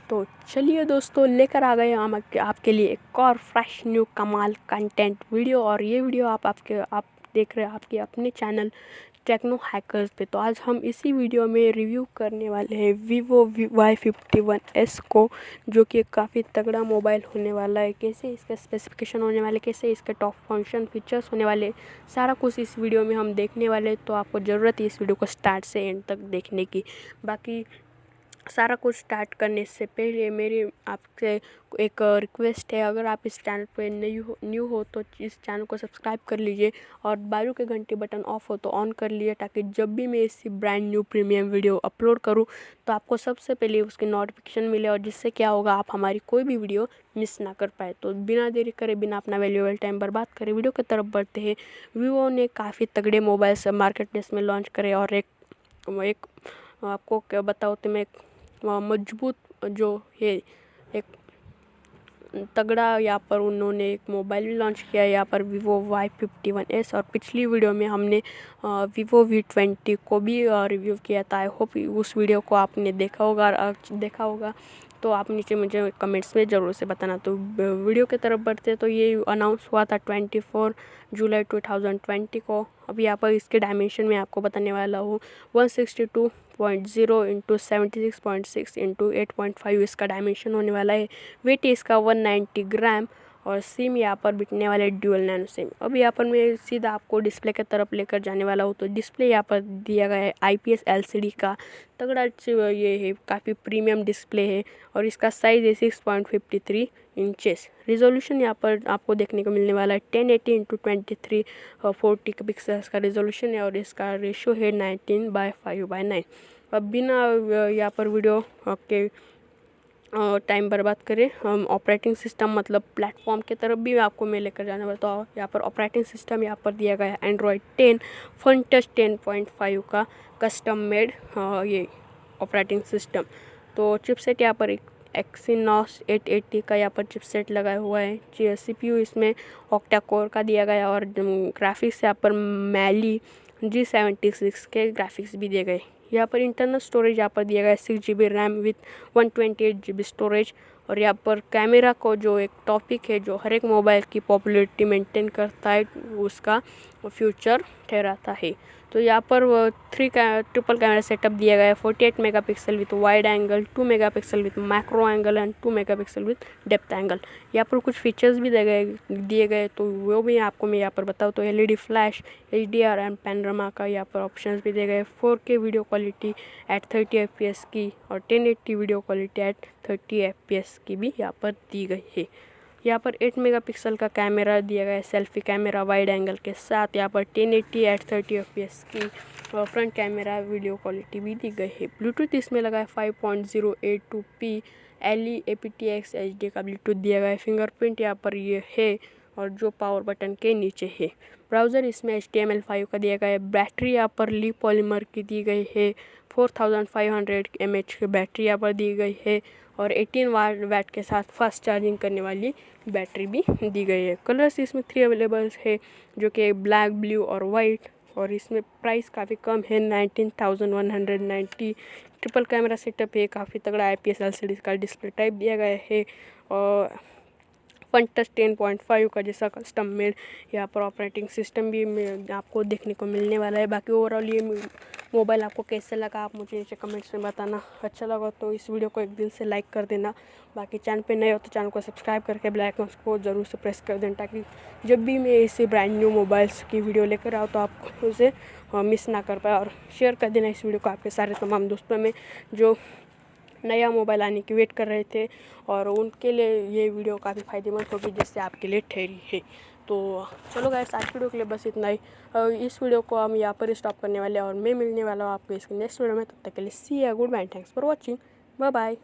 तो चलिए दोस्तों, लेकर आ गए हम आपके लिए एक और फ्रेश न्यू कमाल कंटेंट वीडियो। और ये वीडियो आप देख रहे हैं आपके अपने चैनल टेक्नो हैकर्स पे। तो आज हम इसी वीडियो में रिव्यू करने वाले हैं Vivo Y51s को, जो कि काफ़ी तगड़ा मोबाइल होने वाला है। कैसे इसका स्पेसिफिकेशन होने वाले, कैसे इसके टॉप फंक्शन फीचर्स होने वाले, सारा कुछ इस वीडियो में हम देखने वाले। तो आपको ज़रूरत है इस वीडियो को स्टार्ट से एंड तक देखने की। बाकी सारा कुछ स्टार्ट करने से पहले मेरी आपसे एक रिक्वेस्ट है, अगर आप इस चैनल पे न्यू हो तो इस चैनल को सब्सक्राइब कर लीजिए और बाजू के घंटी बटन ऑफ हो तो ऑन कर लीजिए, ताकि जब भी मैं इसी brand new premium video upload करूं तो आपको सबसे पहले उसकी नोटिफिकेशन मिले, और जिससे क्या होगा, आप हमारी कोई भी वीडियो मिस ना कर पाए। तो बिना देरी करे, बिना अपना वैल्यूएबल टाइम बर्बाद करे, वीडियो की तरफ बढ़ते हैं। वीवो ने काफ़ी तगड़े मोबाइल्स मार्केट प्लेस में लॉन्च करे, और एक आपको क्या बताओ तो मैं मजबूत जो है एक तगड़ा यहाँ पर उन्होंने एक मोबाइल भी लॉन्च किया है यहाँ पर Vivo Y51s। और पिछली वीडियो में हमने Vivo V20 को भी रिव्यू किया था। आई होप उस वीडियो को आपने देखा होगा तो आप नीचे मुझे कमेंट्स में ज़रूर से बताना। तो वीडियो की तरफ बढ़ते तो ये अनाउंस हुआ था 24 जुलाई 2020 को। अब यहाँ पर इसके डायमेंशन में आपको बताने वाला हूँ। 162.0 इंटू 76.6 इंटू 8.5 इसका डायमेंशन होने वाला है। वेट इसका 190 ग्राम, और सिम यहाँ पर बिकने वाले ड्यूल नैनो सिम। अब यहाँ पर मैं सीधा आपको डिस्प्ले की तरफ लेकर जाने वाला हूँ। तो डिस्प्ले यहाँ पर दिया गया है IPS LCD का तगड़ा ये है, काफ़ी प्रीमियम डिस्प्ले है। और इसका साइज़ है 6.53 इंचेस। रिजोल्यूशन यहाँ पर आपको देखने को मिलने वाला है 1080x2340 पिक्सल्स का रिजोल्यूशन है, और इसका रेशियो है 19:5:9। अब बिना यहाँ पर वीडियो के टाइम बर्बाद करें, हम ऑपरेटिंग सिस्टम मतलब प्लेटफॉर्म की तरफ भी आपको मैं लेकर जाने वाला। तो यहाँ पर ऑपरेटिंग सिस्टम यहाँ पर दिया गया है Android 10 फन टच 10.5 का कस्टम मेड ये ऑपरेटिंग सिस्टम। तो चिपसेट यहाँ पर एक Exynos 880 का यहाँ पर चिपसेट लगाया हुआ है। CPU इसमें ऑक्टा कोर का दिया गया, और ग्राफिक्स यहाँ पर मैली G76 के ग्राफिक्स भी दिए गए। यहाँ पर इंटरनल स्टोरेज यहाँ पर दिया गया है 6GB RAM with 128GB storage. और यहाँ पर कैमरा को जो एक टॉपिक है जो हर एक मोबाइल की पॉपुलैरिटी मेंटेन करता है, उसका फ्यूचर ठहराता है। तो यहाँ पर ट्रिपल कैमरा सेटअप दिया गया है 48 megapixel with wide angle, 2 megapixel with macro angle and 2 megapixel with depth angle. यहाँ पर कुछ फीचर्स भी दिए गए तो वो भी आपको मैं यहाँ पर बताऊँ। तो LED flash, HDR and panorama का यहाँ पर ऑप्शंस भी दिए गए। 4K video quality eight 30 FPS की, और 1080 वीडियो क्वालिटी एट 30 FPS की भी यहाँ पर दी गई है। यहाँ पर 8 मेगापिक्सल का कैमरा दिया गया है, सेल्फी कैमरा वाइड एंगल के साथ। यहाँ पर 1080 एट 30 FPS की फ्रंट कैमरा वीडियो क्वालिटी भी दी गई है। ब्लूटूथ इसमें लगा है 5.082p LE aptX HD का ब्लूटूथ दिया गया है। फिंगरप्रिंट यहाँ पर ये है, और जो पावर बटन के नीचे है। ब्राउज़र इसमें HTML5 का दिया गया है। बैटरी यहाँ पर ली पॉलीमर की दी गई है। 4500 mAh की बैटरी यहाँ पर दी गई है, और 18 वाट के साथ फास्ट चार्जिंग करने वाली बैटरी भी दी गई है। कलर्स इसमें 3 अवेलेबल्स है, जो कि ब्लैक, ब्लू और वाइट। और इसमें प्राइस काफ़ी कम है, 19,190। ट्रिपल कैमरा सेटअप है, काफ़ी तगड़ा IPS LCD का डिस्प्ले टाइप दिया गया है, और फन टच 10.5 का जैसा कस्टम मेड यहाँ पर ऑपरेटिंग सिस्टम भी आपको देखने को मिलने वाला है। बाकी ओवरऑल ये मोबाइल आपको कैसे लगा आप मुझे नीचे कमेंट्स में बताना। अच्छा लगा तो इस वीडियो को एक दिल से लाइक कर देना। बाकी चैनल पे नए हो तो चैनल को सब्सक्राइब करके बेल आइकन को ज़रूर से प्रेस कर देना, ताकि जब भी मैं ऐसे ब्रांड न्यू मोबाइल्स की वीडियो लेकर आऊँ तो आप उसे मिस ना कर पाए। और शेयर कर देना इस वीडियो को आपके सारे तमाम दोस्तों में जो नया मोबाइल आने की वेट कर रहे थे, और उनके लिए ये वीडियो काफ़ी फ़ायदेमंद होगी, जिससे आपके लिए ठहरी है। तो चलो गाइस, आज वीडियो के लिए बस इतना ही। इस वीडियो को हम यहाँ पर स्टॉप करने वाले हैं, और मैं मिलने वाला हूँ आपको इसके नेक्स्ट वीडियो में। तब तक के लिए see ya goodbye, thanks for watching, bye bye.